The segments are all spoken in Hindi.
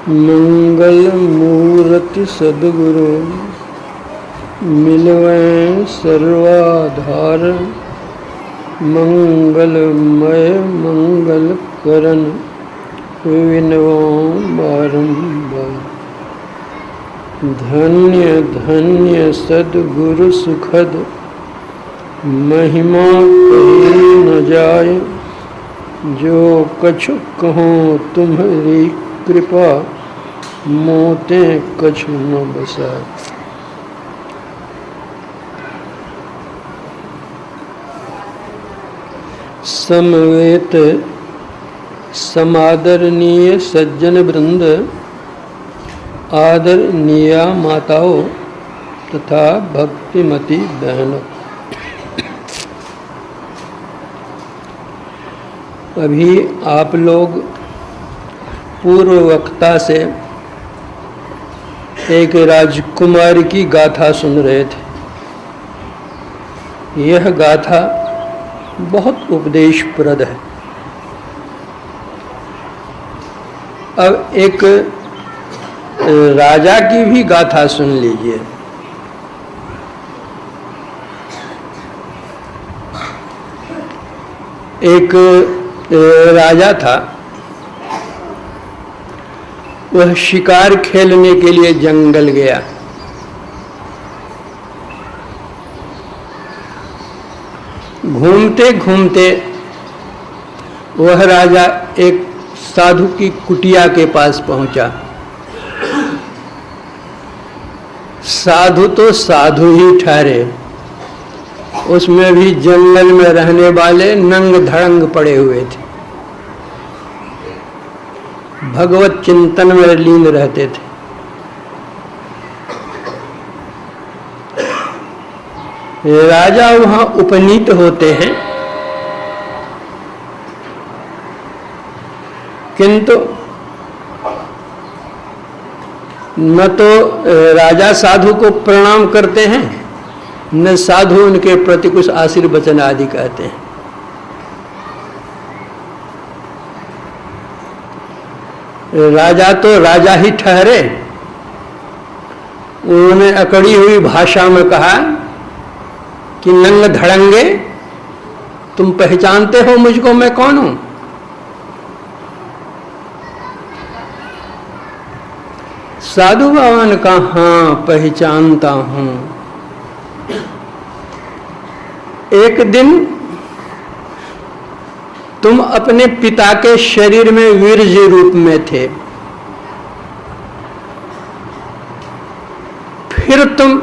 मंगल मूर्ति सद्गुरु मिलवें सर्वाधार। मंगलमय मंगल करन विनवो बारंबार। धन्य धन्य सद्गुरु सुखद महिमा कही न जाय। जो कछु कहो तुम्हारी कृपा मोते कछु न बसाए। समवेत समादरणीय सज्जन वृंद, आदरणीय माताओं तथा भक्तिमती बहनों, अभी आप लोग पूर्व वक्ता से एक राजकुमार की गाथा सुन रहे थे। यह गाथा बहुत उपदेशप्रद है। अब एक राजा की भी गाथा सुन लीजिए। एक राजा था, वह शिकार खेलने के लिए जंगल गया। घूमते घूमते वह राजा एक साधु की कुटिया के पास पहुंचा। साधु तो साधु ही ठहरे, उसमें भी जंगल में रहने वाले नंग धड़ंग पड़े हुए थे, भगवत चिंतन में लीन रहते थे। राजा वहां उपनीत होते हैं, किंतु न तो राजा साधु को प्रणाम करते हैं, न साधु उनके प्रति कुछ आशीर्वचन आदि कहते हैं। राजा तो राजा ही ठहरे। उन्होंने अकड़ी हुई भाषा में कहा कि नंग धड़ंगे, तुम पहचानते हो मुझको, मैं कौन हूं? साधु बाबा ने कहा, हाँ पहचानता हूं। एक दिन तुम अपने पिता के शरीर में वीर्य रूप में थे, फिर तुम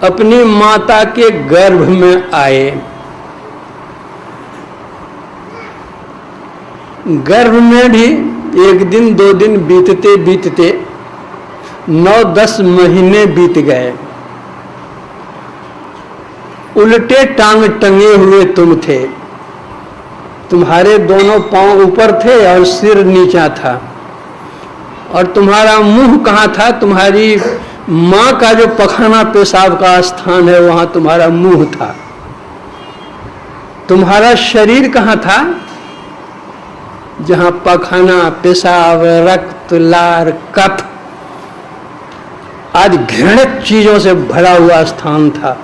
अपनी माता के गर्भ में आए। गर्भ में भी एक दिन दो दिन बीतते बीतते 9-10 महीने बीत गए। उल्टे टांग टंगे हुए तुम थे, तुम्हारे दोनों पांव ऊपर थे और सिर नीचा था। और तुम्हारा मुंह कहाँ था? तुम्हारी माँ का जो पखाना पेशाब का स्थान है वहां तुम्हारा मुंह था। तुम्हारा शरीर कहाँ था? जहां पखाना पेशाब रक्त लार कफ आदि घृणित चीजों से भरा हुआ स्थान था,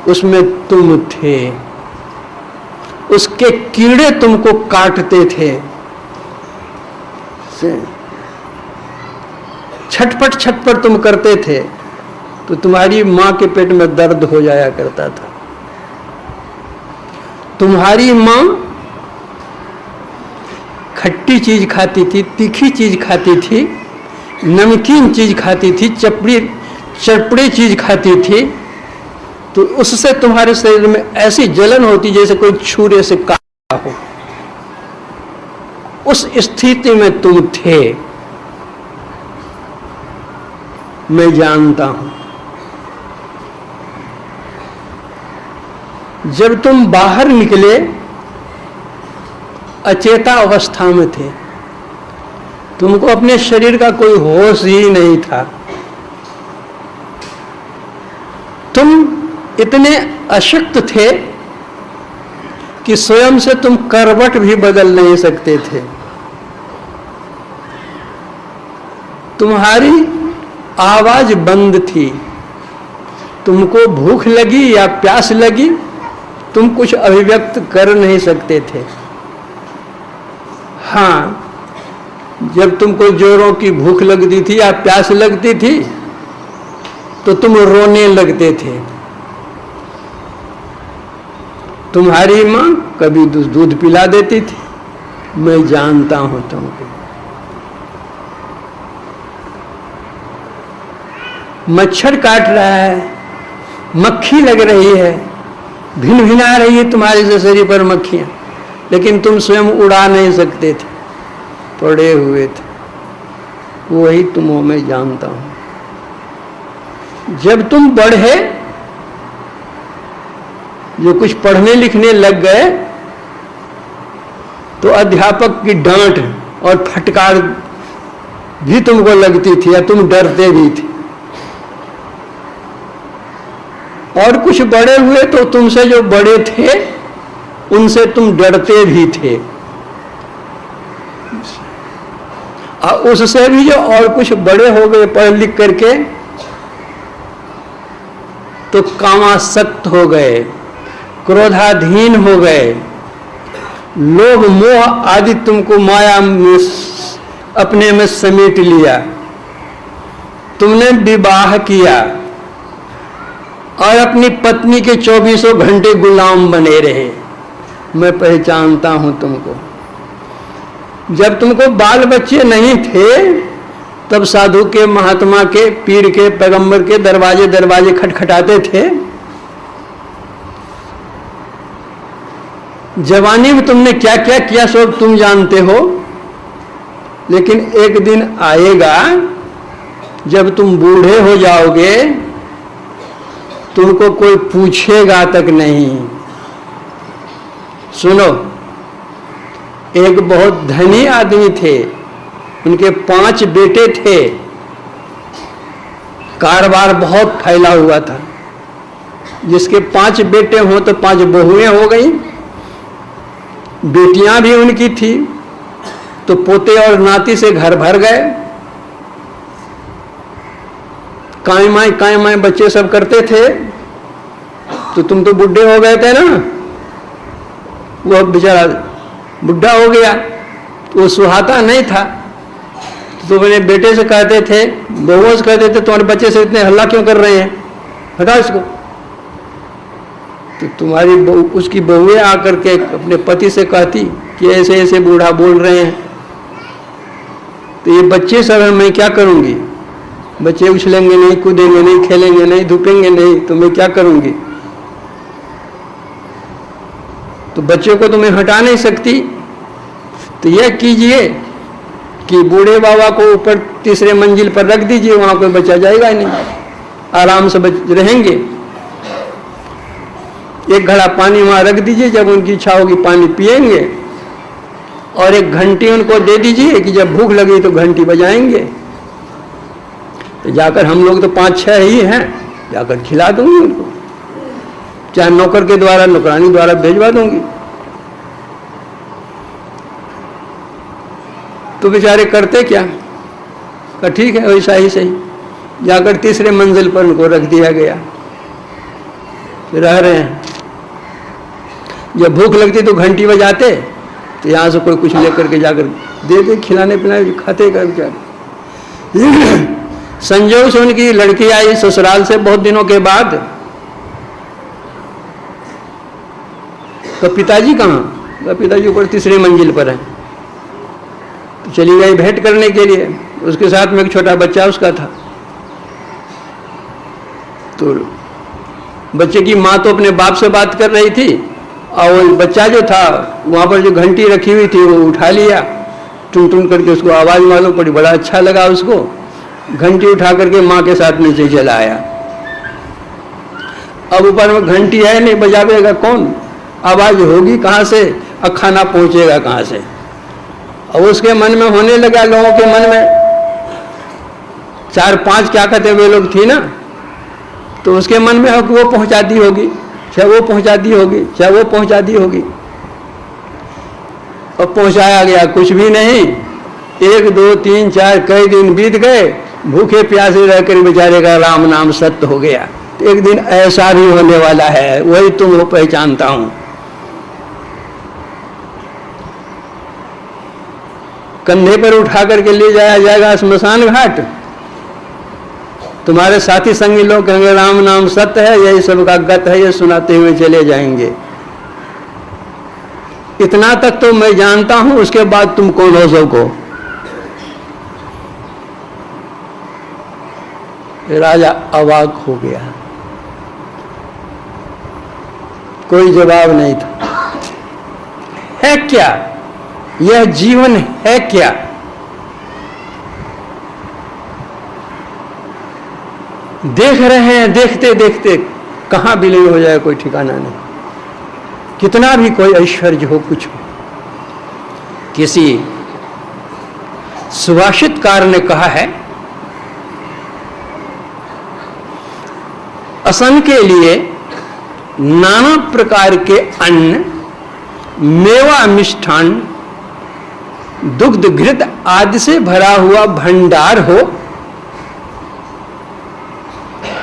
उसमें तुम थे। उसके कीड़े तुमको काटते थे। छटपट छटपट तुम करते थे तो तुम्हारी मां के पेट में दर्द हो जाया करता था। तुम्हारी मां खट्टी चीज खाती थी, तीखी चीज खाती थी, नमकीन चीज खाती थी, चटपटी चीज खाती थी, तो उससे तुम्हारे शरीर में ऐसी जलन होती जैसे कोई छुरे से काटा हो। उस स्थिति में तुम थे, मैं जानता हूं। जब तुम बाहर निकले अचेता अवस्था में थे, तुमको अपने शरीर का कोई होश ही नहीं था। तुम इतने अशक्त थे कि स्वयं से तुम करवट भी बदल नहीं सकते थे। तुम्हारी आवाज बंद थी, तुमको भूख लगी या प्यास लगी, तुम कुछ अभिव्यक्त कर नहीं सकते थे। हाँ, जब तुमको जोरों की भूख लगती थी या प्यास लगती थी तो तुम रोने लगते थे। तुम्हारी माँ कभी दूध पिला देती थी, मैं जानता हूं तुमको। मच्छर काट रहा है, मक्खी लग रही है, भिन भिना रही है तुम्हारे शरीर पर मक्खियां, लेकिन तुम स्वयं उड़ा नहीं सकते थे, पड़े हुए थे। वही तुमों में जानता हूं। जब तुम बढ़े, जो कुछ पढ़ने लिखने लग गए, तो अध्यापक की डांट और फटकार भी तुमको लगती थी या तुम डरते भी थे। और कुछ बड़े हुए तो तुमसे जो बड़े थे उनसे तुम डरते भी थे, और उससे भी जो और कुछ बड़े हो गए पढ़ लिख करके तो कामासक्त हो गए, क्रोधाधीन हो गए, लोभ मोह आदि तुमको माया में अपने में समेट लिया। तुमने विवाह किया और अपनी पत्नी के 24 घंटे गुलाम बने रहे। मैं पहचानता हूं तुमको। जब तुमको बाल बच्चे नहीं थे तब साधु के, महात्मा के, पीर के, पैगंबर के दरवाजे दरवाजे खटखटाते थे। जवानी में तुमने क्या क्या किया सब तुम जानते हो, लेकिन एक दिन आएगा जब तुम बूढ़े हो जाओगे, तुमको कोई पूछेगा तक नहीं। सुनो, एक बहुत धनी आदमी थे, उनके 5 बेटे थे, कारोबार बहुत फैला हुआ था। जिसके 5 बेटे हों तो 5 बहुएं हो गई, बेटियां भी उनकी थी, तो पोते और नाती से घर भर गए। कायमाई बच्चे सब करते थे। तो तुम तो बुढ़े हो गए थे ना, वो बेचारा बुढ़ा हो गया, तो वो सुहाता नहीं था। तो मेरे बेटे से कहते थे, बहुओं से कहते थे, तुम्हारे बच्चे से इतने हल्ला क्यों कर रहे हैं, हटाओ इसको। तो तुम्हारी उसकी बहुएं आकर के अपने पति से कहती कि ऐसे ऐसे बूढ़ा बोल रहे हैं, तो ये बच्चे सब हैं, मैं क्या करूंगी। बच्चे उछलेंगे नहीं, कूदेंगे नहीं, खेलेंगे नहीं, धूपेंगे नहीं, तो मैं क्या करूंगी। तो बच्चों को तो मैं हटा नहीं सकती। तो यह कीजिए कि बूढ़े बाबा को ऊपर 3रे मंजिल पर रख दीजिए, वहां कोई बच्चा जाएगा ही नहीं, आराम से रहेंगे। एक घड़ा पानी वहां रख दीजिए, जब उनकी इच्छा होगी पानी पिएंगे, और एक घंटी उनको दे दीजिए कि जब भूख लगी तो घंटी बजाएंगे। तो जाकर, हम लोग तो 5-6 ही हैं, जाकर खिला दूंगी उनको, चाहे नौकर के द्वारा, नौकरानी द्वारा भेजवा दूंगी। तो बेचारे करते क्या, का ठीक है वैसा ही सही। जाकर 3रे मंजिल पर उनको रख दिया गया, रह रहे हैं। जब भूख लगती तो घंटी बजाते, तो यहाँ से कोई कुछ लेकर के जाकर दे दे, खिलाने पिलाने, खाते कर बेचारे। संजोग से उनकी लड़की आई ससुराल से बहुत दिनों के बाद। तो पिताजी कहाँ, तो पिताजी ऊपर 3रे मंजिल पर है। तो चली गई भेंट करने के लिए, उसके साथ में एक छोटा बच्चा उसका था। तो बच्चे की माँ तो अपने बाप से बात कर रही थी, और वो बच्चा जो था वहाँ पर जो घंटी रखी हुई थी वो उठा लिया, टुन टुन करके उसको आवाज़ मालूम पड़ी, बड़ा अच्छा लगा उसको। घंटी उठा करके माँ के साथ नीचे चला आया। अब ऊपर में घंटी है नहीं, बजावेगा कौन, आवाज़ होगी कहाँ से, और खाना पहुँचेगा कहाँ से। अब उसके मन में होने लगा, लोगों के मन में 4-5 क्या कहते वे लोग थी ना, तो उसके मन में हो कि वो पहुँचाती होगी, चाहे वो पहुँचाती होगी, चाहे वो पहुँचाती होगी। और पहुँचाया गया कुछ भी नहीं, 1 2 3 4 कई दिन बीत गए, भूखे प्यासे रहकर बेचारे का राम नाम सत्य हो गया। तो एक दिन ऐसा भी होने वाला है, वही तुम पहचानता हूं। कंधे पर उठा करके ले जाया जाएगा स्मशान घाट। तुम्हारे साथी संगी लोग कहेंगे राम नाम सत्य है, यही सबका गत है, ये सुनाते हुए चले जाएंगे। इतना तक तो मैं जानता हूं, उसके बाद तुम कौन हो सबको। राजा अवाक हो गया, कोई जवाब नहीं था। है क्या यह जीवन, है क्या? देख रहे हैं, देखते देखते कहां विलीन हो जाए कोई ठिकाना नहीं। कितना भी कोई ऐश्वर्य हो, कुछ हो। किसी सुभाषितकार ने कहा है, असन के लिए नाना प्रकार के अन्न, मेवा, मिष्ठान, दुग्ध, घृत आदि से भरा हुआ भंडार हो।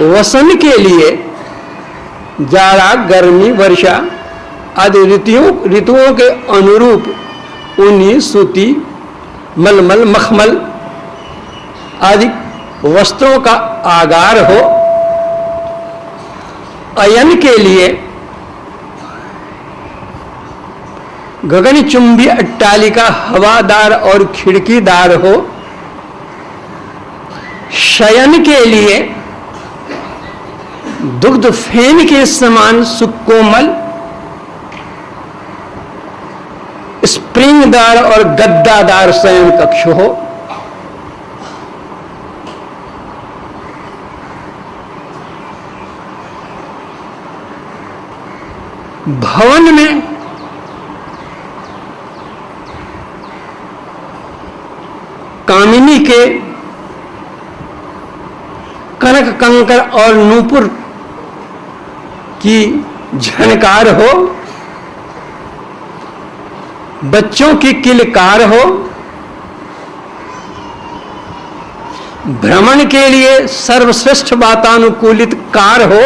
वसन के लिए जाड़ा, गर्मी, वर्षा आदि ऋतुओं के अनुरूप ऊनी, सूती, मलमल, मखमल आदि वस्त्रों का आगार हो। अयन के लिए गगनचुंबी अट्टालिका हवादार और खिड़कीदार हो। शयन के लिए दुग्ध फेन के समान सुकोमल, स्प्रिंगदार और गद्दादार शयन कक्ष हो। भवन में कामिनी के कनक, कंकर और नूपुर की झनकार हो। बच्चों की किलकार हो। भ्रमण के लिए सर्वश्रेष्ठ वातानुकूलित कार हो।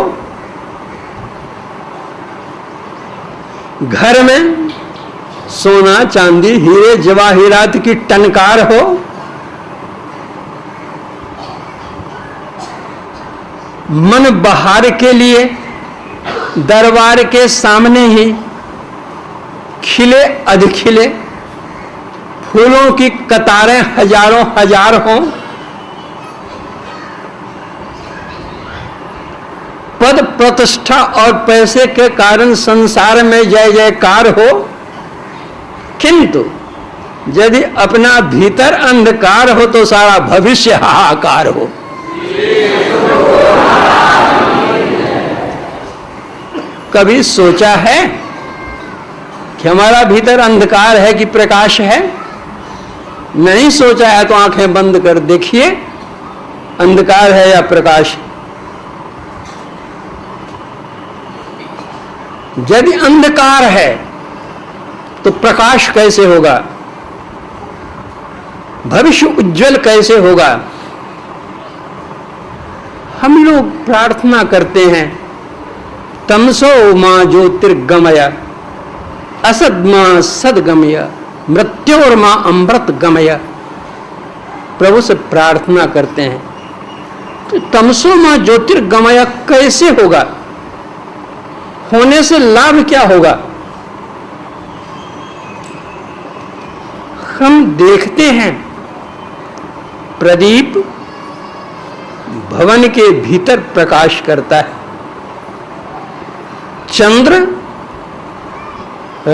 घर में सोना, चांदी, हीरे, जवाहिरात की टनकार हो। मन बहार के लिए दरबार के सामने ही खिले अधखिले फूलों की कतारें हजारों हजार हों। पद, प्रतिष्ठा और पैसे के कारण संसार में जय जयकार हो। किंतु यदि अपना भीतर अंधकार हो तो सारा भविष्य हाहाकार हो। कभी सोचा है कि हमारा भीतर अंधकार है कि प्रकाश है? नहीं सोचा है तो आंखें बंद कर देखिए, अंधकार है या प्रकाश। यदि अंधकार है तो प्रकाश कैसे होगा? भविष्य उज्जवल कैसे होगा? हम लोग प्रार्थना करते हैं, तमसो मां ज्योतिर्गमय, असद मां सदगमय, मृत्योर मां अमृत गमय। प्रभु से प्रार्थना करते हैं तो तमसो मां ज्योतिर्गमय कैसे होगा? होने से लाभ क्या होगा? हम देखते हैं प्रदीप भवन के भीतर प्रकाश करता है, चंद्र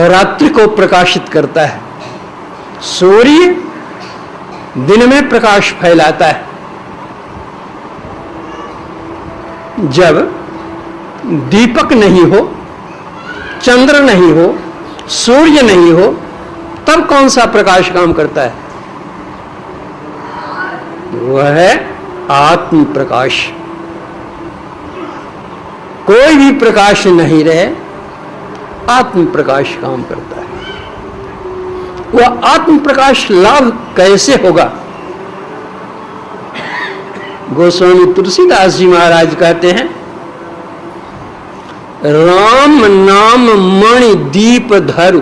रात्रि को प्रकाशित करता है, सूर्य दिन में प्रकाश फैलाता है। जब दीपक नहीं हो, चंद्र नहीं हो, सूर्य नहीं हो, तब कौन सा प्रकाश काम करता है? वह है आत्म प्रकाश। कोई भी प्रकाश नहीं रहे, आत्म प्रकाश काम करता है। वह आत्म प्रकाश लाभ कैसे होगा? गोस्वामी तुलसीदास जी महाराज कहते हैं, राम नाम मणि दीप धरु,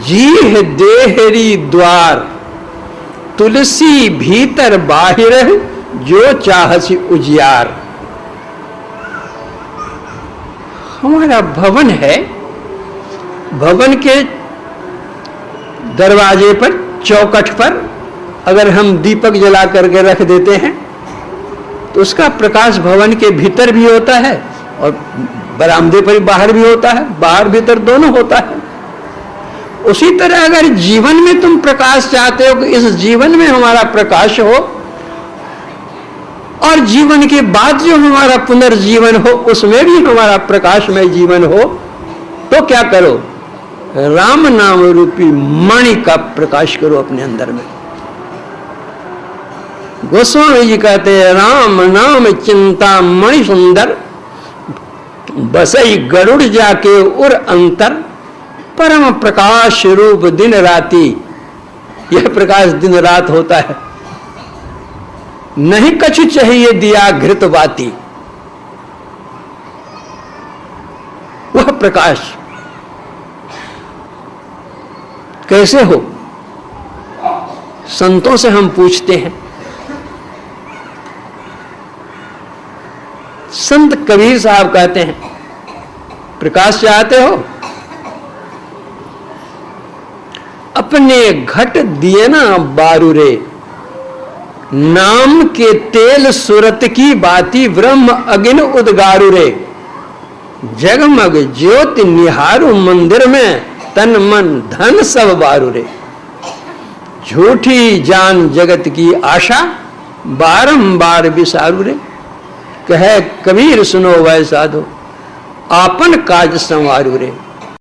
जीह देहरी द्वार, तुलसी भीतर बाहिर जो चाहसी उजियार। हमारा भवन है, भवन के दरवाजे पर, चौखट पर अगर हम दीपक जला करके रख देते हैं तो उसका प्रकाश भवन के भीतर भी होता है और बरामदे पर बाहर भी होता है, बाहर भीतर दोनों होता है। उसी तरह अगर जीवन में तुम प्रकाश चाहते हो कि इस जीवन में हमारा प्रकाश हो और जीवन के बाद जो हमारा पुनर्जीवन हो उसमें भी हमारा प्रकाशमय जीवन हो, तो क्या करो? राम नाम रूपी मणि का प्रकाश करो अपने अंदर में। गोस्वामी जी कहते हैं, राम नाम चिंता मणि सुंदर, बसई गरुड़ जाके उर अंतर, परम प्रकाश रूप दिन राती। यह प्रकाश दिन रात होता है, नहीं कछु चाहिए दिया घृत बाती। वह प्रकाश कैसे हो? संतों से हम पूछते हैं। संत कबीर साहब कहते हैं, प्रकाश चाहते हो? अपने घट दिए ना बारूरे, नाम के तेल सुरत की बाती, ब्रह्म अगिन उदगारू रे। जगमग ज्योति निहारू मंदिर में, तन मन धन सब बारू रे। झूठी जान जगत की आशा, बारंबार विसारू रे। कहे कबीर सुनो वै साधो, आपन काज संवारू रे।